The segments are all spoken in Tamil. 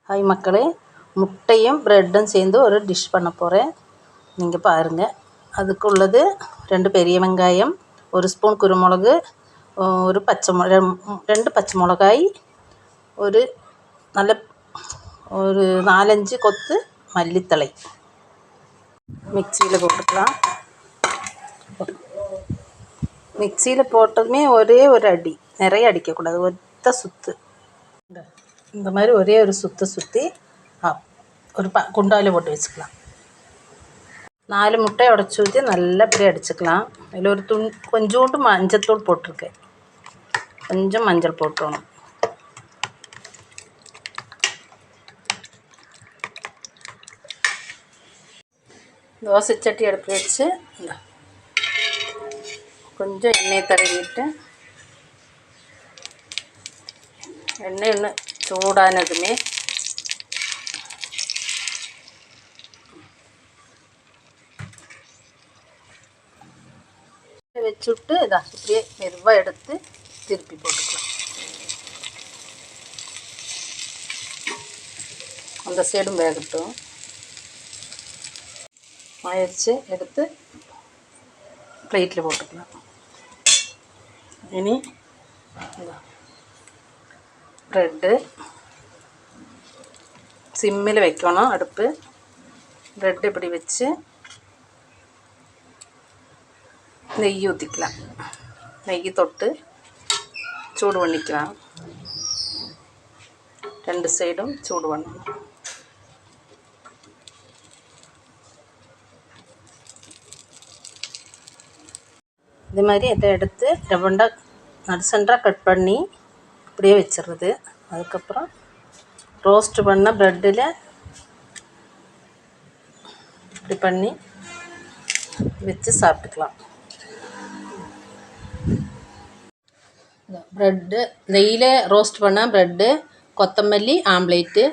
ஹாய் மக்களே, முட்டையும் ப்ரெட்டும் சேர்ந்து ஒரு டிஷ் பண்ண போகிறேன். நீங்கள் பாருங்கள். அதுக்கு உள்ளது 2 பெரிய வெங்காயம், 1 ஸ்பூன் குருமிளகு, ஒரு 2 பச்சை மிளகாய், ஒரு 4-5 கொத்து மல்லித்தழை மிக்சியில் போட்டுக்கலாம். மிக்சியில் போட்டதுமே ஒரே ஒரு அடி, நிறைய அடிக்கக்கூடாது, ஒத்த சுற்று. இந்த மாதிரி ஒரே ஒரு சுற்றி ஒரு குண்டாவில் போட்டு வச்சுக்கலாம். 4 முட்டையை உடச்சி ஊற்றி நல்லபடியாக அடிச்சுக்கலாம். அதில் ஒரு கொஞ்சோண்டு மஞ்சத்தூள் போட்டிருக்கேன். கொஞ்சம் மஞ்சள் போட்டுடணும். தோசை சட்டி அடுப்பு வச்சு கொஞ்சம் எண்ணெய் தடவிட்டு, எண்ணெய் ஒன்று சூடானதுமே வச்சுட்டு இப்படியே மெதுவாக எடுத்து திருப்பி போட்டுக்கலாம். அந்த சைடும் வேகட்டும். ஆயிடுச்சு, எடுத்து பிளேட்டில் போட்டுக்கலாம். இனி ப்ரெட்டு சிம்மில் வைக்கணும் அடுப்பு. ப்ரெட்டு இப்படி வச்சு நெய் ஊற்றிக்கலாம். நெய் தொட்டு சூடு பண்ணிக்கலாம். 2 சைடும் சூடு பண்ணணும். இது மாதிரி இதை எடுத்து ரவுண்டாக நடுசென்றாக கட் பண்ணி அப்படியே வச்சிடுறது. அதுக்கப்புறம் ரோஸ்ட் பண்ண ப்ரெட்டில் இப்படி பண்ணி வச்சு சாப்பிட்டுக்கலாம். ப்ரெட்டு நெய்யில் ரோஸ்ட் பண்ண ப்ரெட்டு, கொத்தமல்லி, ஆம்லேட்டு.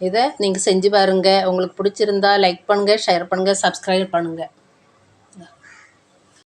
இதை நீங்கள் செஞ்சு பாருங்கள். உங்களுக்கு பிடிச்சிருந்தா லைக் பண்ணுங்கள், ஷேர் பண்ணுங்கள், சப்ஸ்கிரைப் பண்ணுங்கள்.